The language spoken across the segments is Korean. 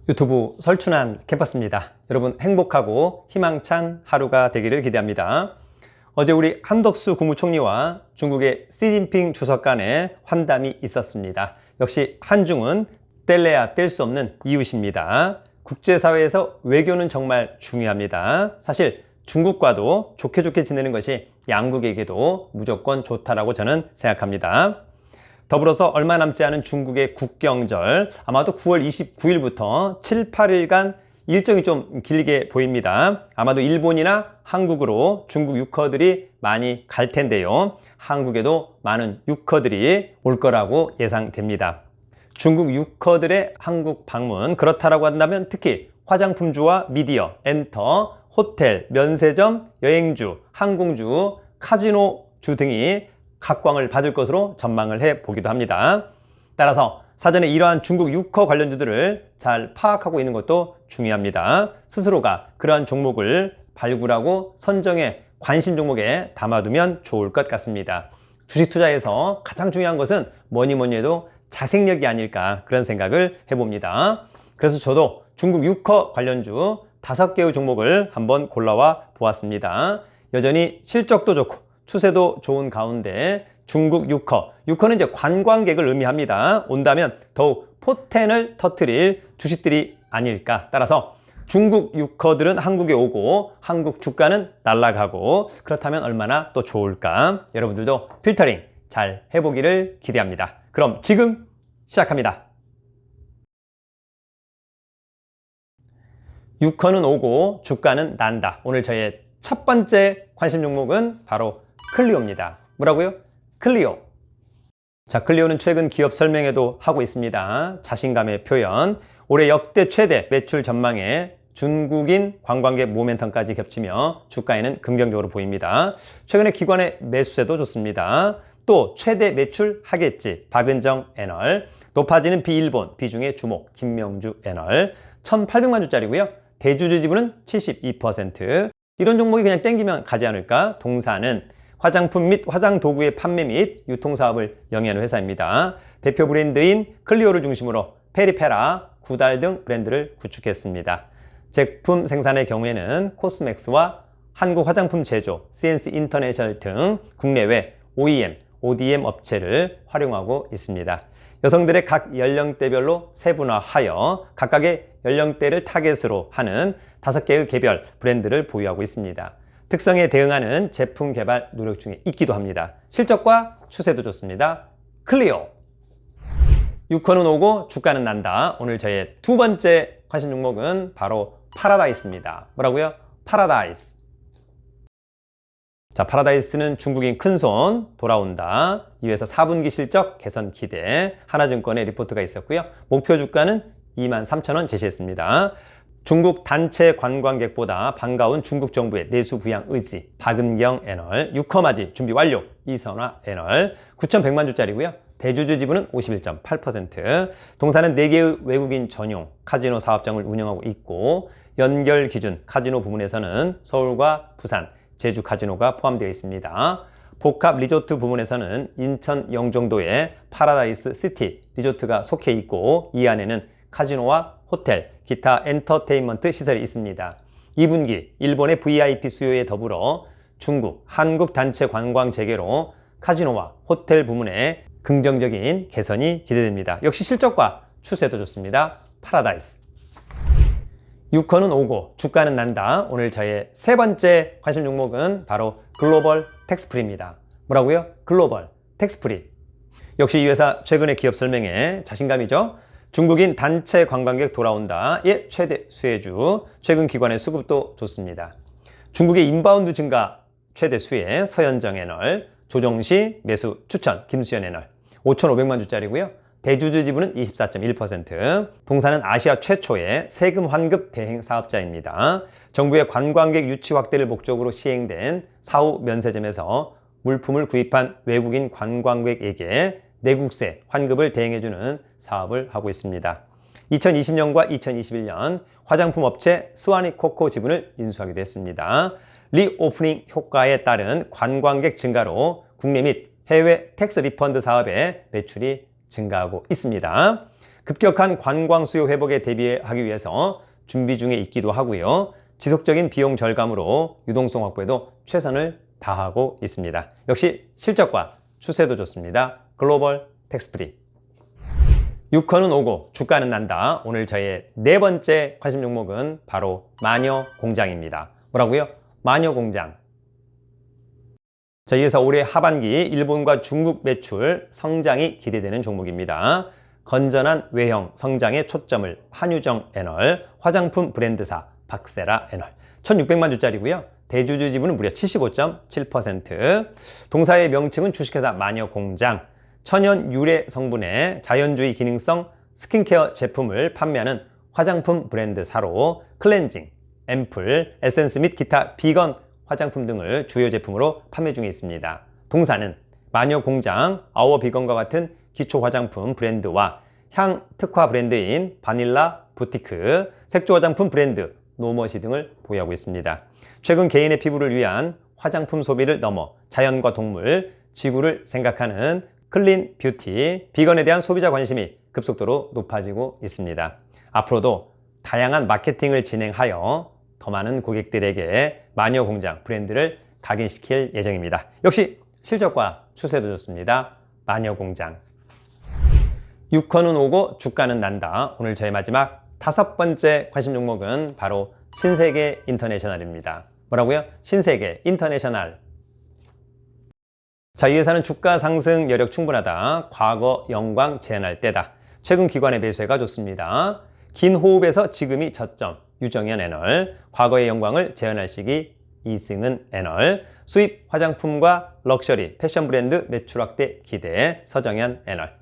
유튜브 설춘환 캠퍼스입니다. 여러분 행복하고 희망찬 하루가 되기를 기대합니다. 어제 우리 한덕수 국무총리와 중국의 시진핑 주석 간의 환담이 있었습니다. 역시 한중은 뗄래야 뗄 수 없는 이웃입니다. 국제사회에서 외교는 정말 중요합니다. 사실 중국과도 좋게 지내는 것이 양국에게도 무조건 좋다라고 저는 생각합니다. 더불어서 얼마 남지 않은 중국의 국경절, 아마도 9월 29일부터 7, 8일간 일정이 좀 길게 보입니다. 아마도 일본이나 한국으로 중국 유커들이 많이 갈 텐데요. 한국에도 많은 유커들이 올 거라고 예상됩니다. 중국 유커들의 한국 방문, 그렇다라고 한다면 특히 화장품주와 미디어, 엔터, 호텔, 면세점, 여행주, 항공주, 카지노주 등이 각광을 받을 것으로 전망을 해 보기도 합니다. 따라서 사전에 이러한 중국 유커 관련주들을 잘 파악하고 있는 것도 중요합니다. 스스로가 그러한 종목을 발굴하고 선정해 관심 종목에 담아두면 좋을 것 같습니다. 주식 투자에서 가장 중요한 것은 뭐니 해도 자생력이 아닐까, 그런 생각을 해봅니다. 그래서 저도 중국 유커 관련주 5개의 종목을 한번 골라와 보았습니다. 여전히 실적도 좋고 추세도 좋은 가운데 중국 유커는 이제 관광객을 의미합니다. 온다면 더욱 포텐을 터뜨릴 주식들이 아닐까. 따라서 중국 유커들은 한국에 오고 한국 주가는 날아가고, 그렇다면 얼마나 또 좋을까. 여러분들도 필터링 잘 해보기를 기대합니다. 그럼 지금 시작합니다. 유커는 오고 주가는 난다. 오늘 저의 첫 번째 관심 종목은 바로 클리오입니다. 뭐라고요? 클리오. 자, 클리오는 최근 기업 설명회도 하고 있습니다. 자신감의 표현. 올해 역대 최대 매출 전망에 중국인 관광객 모멘텀까지 겹치며 주가에는 긍정적으로 보입니다. 최근에 기관의 매수세도 좋습니다. 또 최대 매출 하겠지 박은정 애널, 높아지는 비일본 비중의 주목 김명주 애널, 1,800만 주짜리고요. 대주주 지분은 72%. 이런 종목이 그냥 땡기면 가지 않을까? 동사는 화장품 및 화장 도구의 판매 및 유통사업을 영위하는 회사입니다. 대표 브랜드인 클리오를 중심으로 페리페라, 구달 등 브랜드를 구축했습니다. 제품 생산의 경우에는 코스맥스와 한국 화장품 제조, CNC 인터내셔널 등 국내외 OEM, ODM 업체를 활용하고 있습니다. 여성들의 각 연령대별로 세분화하여 각각의 연령대를 타겟으로 하는 5개의 개별 브랜드를 보유하고 있습니다. 특성에 대응하는 제품 개발 노력 중에 있기도 합니다. 실적과 추세도 좋습니다. 클리오. 유커는 오고 주가는 난다. 오늘 저의 두 번째 관심 종목은 바로 파라다이스입니다. 뭐라고요? 파라다이스. 자, 파라다이스는 중국인 큰손 돌아온다. 이 회사 4분기 실적 개선 기대. 하나증권의 리포트가 있었고요. 목표 주가는 23,000원 제시했습니다. 중국 단체 관광객보다 반가운 중국 정부의 내수 부양 의지 박은경 애널, 유커맞이 준비 완료 이선화 애널, 9,100만 주짜리고요. 대주주 지분은 51.8%. 동사는 4개의 외국인 전용 카지노 사업장을 운영하고 있고, 연결 기준 카지노 부문에서는 서울과 부산, 제주 카지노가 포함되어 있습니다. 복합 리조트 부문에서는 인천 영종도의 파라다이스 시티 리조트가 속해 있고, 이 안에는 카지노와 호텔, 기타 엔터테인먼트 시설이 있습니다. 2분기 일본의 VIP 수요에 더불어 중국, 한국 단체 관광 재개로 카지노와 호텔 부문에 긍정적인 개선이 기대됩니다. 역시 실적과 추세도 좋습니다. 파라다이스. 유커는 오고 주가는 난다. 오늘 저의 세 번째 관심 종목은 바로 글로벌 텍스프리입니다. 뭐라고요? 글로벌 텍스프리. 역시 이 회사 최근의 기업 설명에 자신감이죠. 중국인 단체 관광객 돌아온다의 최대 수혜주, 최근 기관의 수급도 좋습니다. 중국의 인바운드 증가 최대 수혜 서현정 애널, 조정시 매수 추천 김수현 애널, 5,500만 주짜리고요. 대주주 지분은 24.1%. 동사는 아시아 최초의 세금 환급 대행 사업자입니다. 정부의 관광객 유치 확대를 목적으로 시행된 사후 면세점에서 물품을 구입한 외국인 관광객에게 내국세 환급을 대행해주는 사업을 하고 있습니다. 2020년과 2021년 화장품 업체 스와니코코 지분을 인수하기도 했습니다. 리오프닝 효과에 따른 관광객 증가로 국내 및 해외 텍스 리펀드 사업의 매출이 증가하고 있습니다. 급격한 관광 수요 회복에 대비하기 위해서 준비 중에 있기도 하고요. 지속적인 비용 절감으로 유동성 확보에도 최선을 다하고 있습니다. 역시 실적과 추세도 좋습니다. 글로벌 텍스프리. 유커는 오고 주가는 난다. 오늘 저의 네 번째 관심 종목은 바로 마녀공장입니다. 뭐라고요? 마녀공장. 자, 이어서 올해 하반기 일본과 중국 매출 성장이 기대되는 종목입니다. 건전한 외형 성장에 초점을 한유정 애널, 화장품 브랜드사 박세라 애널. 1600만 주짜리고요. 대주주 지분은 무려 75.7%. 동사의 명칭은 주식회사 마녀공장. 천연 유래 성분의 자연주의 기능성 스킨케어 제품을 판매하는 화장품 브랜드사로 클렌징, 앰플, 에센스 및 기타 비건 화장품 등을 주요 제품으로 판매 중에 있습니다. 동사는 마녀공장, 아워비건과 같은 기초 화장품 브랜드와 향 특화 브랜드인 바닐라 부티크, 색조 화장품 브랜드 노머시 등을 보유하고 있습니다. 최근 개인의 피부를 위한 화장품 소비를 넘어 자연과 동물, 지구를 생각하는 클린 뷰티, 비건에 대한 소비자 관심이 급속도로 높아지고 있습니다. 앞으로도 다양한 마케팅을 진행하여 더 많은 고객들에게 마녀공장 브랜드를 각인시킬 예정입니다. 역시 실적과 추세도 좋습니다. 마녀공장. 유커는 오고 주가는 난다. 오늘 저의 마지막 다섯 번째 관심 종목은 바로 신세계 인터내셔널입니다. 뭐라고요? 신세계 인터내셔널. 자, 이 회사는 주가 상승 여력 충분하다. 과거 영광 재현할 때다. 최근 기관의 매수세가 좋습니다. 긴 호흡에서 지금이 저점. 유정현 애널. 과거의 영광을 재현할 시기 이승은 애널. 수입 화장품과 럭셔리 패션 브랜드 매출 확대 기대 서정현 애널.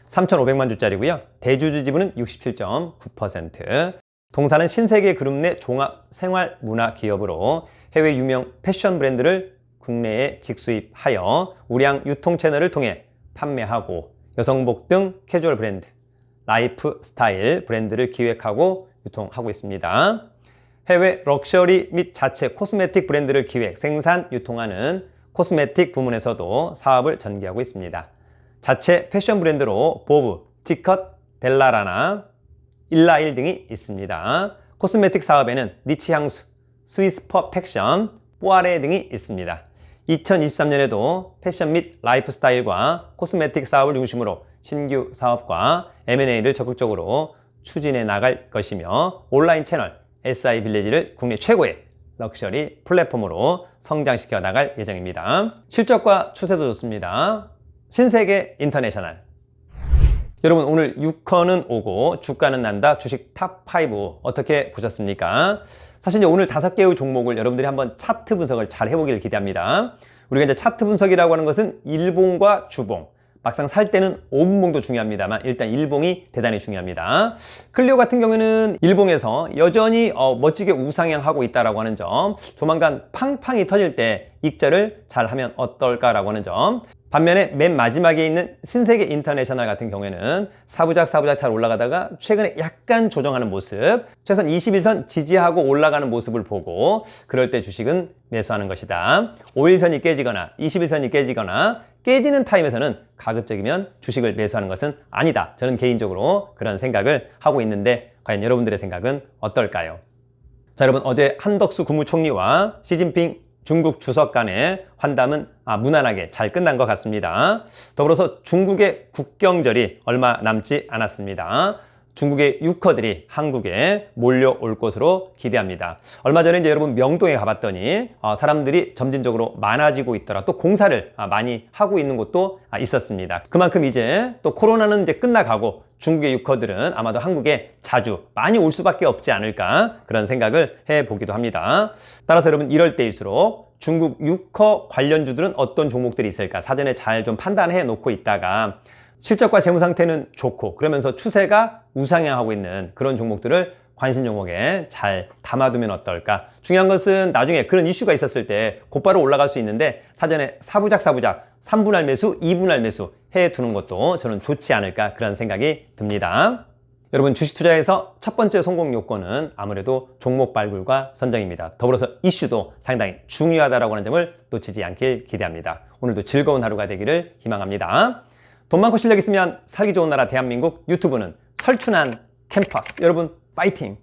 3,500만 주짜리고요. 대주주 지분은 67.9%. 동사는 신세계 그룹 내 종합 생활 문화 기업으로 해외 유명 패션 브랜드를 국내에 직수입하여 우량 유통 채널을 통해 판매하고 여성복 등 캐주얼 브랜드, 라이프 스타일 브랜드를 기획하고 유통하고 있습니다. 해외 럭셔리 및 자체 코스메틱 브랜드를 기획, 생산, 유통하는 코스메틱 부문에서도 사업을 전개하고 있습니다. 자체 패션 브랜드로 보브, 티컷, 벨라라나, 일라일 등이 있습니다. 코스메틱 사업에는 니치 향수, 스위스 퍼펙션, 뽀아레 등이 있습니다. 2023년에도 패션 및 라이프 스타일과 코스메틱 사업을 중심으로 신규 사업과 M&A를 적극적으로 추진해 나갈 것이며 온라인 채널 SI 빌리지를 국내 최고의 럭셔리 플랫폼으로 성장시켜 나갈 예정입니다. 실적과 추세도 좋습니다. 신세계 인터내셔널. 여러분, 오늘 유커는 오고 주가는 난다 주식 탑5 어떻게 보셨습니까? 사실 이제 오늘 5개의 종목을 여러분들이 한번 차트 분석을 잘 해보길 기대합니다. 우리가 이제 차트 분석이라고 하는 것은 일봉과 주봉, 막상 살 때는 5분봉도 중요합니다만 일단 일봉이 대단히 중요합니다. 클리오 같은 경우에는 일봉에서 여전히 멋지게 우상향하고 있다라고 하는 점, 조만간 팡팡이 터질 때 익절을 잘 하면 어떨까라고 하는 점. 반면에 맨 마지막에 있는 신세계 인터내셔널 같은 경우에는 사부작 잘 올라가다가 최근에 약간 조정하는 모습, 최선 21선 지지하고 올라가는 모습을 보고 그럴 때 주식은 매수하는 것이다. 5일선이 깨지거나 21선이 깨지거나 깨지는 타임에서는 가급적이면 주식을 매수하는 것은 아니다. 저는 개인적으로 그런 생각을 하고 있는데 과연 여러분들의 생각은 어떨까요? 자, 여러분, 어제 한덕수 국무총리와 시진핑 중국 주석 간의 환담은 무난하게 잘 끝난 것 같습니다. 더불어서 중국의 국경절이 얼마 남지 않았습니다. 중국의 유커들이 한국에 몰려올 것으로 기대합니다. 얼마 전에 이제 여러분 명동에 가봤더니 사람들이 점진적으로 많아지고 있더라. 또 공사를 많이 하고 있는 곳도 있었습니다. 그만큼 이제 또 코로나는 이제 끝나가고 중국의 유커들은 아마도 한국에 자주 많이 올 수밖에 없지 않을까 그런 생각을 해보기도 합니다. 따라서 여러분 이럴 때일수록 중국 유커 관련주들은 어떤 종목들이 있을까 사전에 잘 좀 판단해 놓고 있다가 실적과 재무 상태는 좋고 그러면서 추세가 우상향하고 있는 그런 종목들을 관심 종목에 잘 담아두면 어떨까. 중요한 것은 나중에 그런 이슈가 있었을 때 곧바로 올라갈 수 있는데 사전에 사부작 3분할 매수, 2분할 매수 해두는 것도 저는 좋지 않을까 그런 생각이 듭니다. 여러분, 주식 투자에서 첫 번째 성공 요건은 아무래도 종목 발굴과 선정입니다. 더불어서 이슈도 상당히 중요하다고 하는 점을 놓치지 않길 기대합니다. 오늘도 즐거운 하루가 되기를 희망합니다. 돈 많고 실력 있으면 살기 좋은 나라 대한민국, 유튜브는 설춘한 캠퍼스. 여러분 파이팅!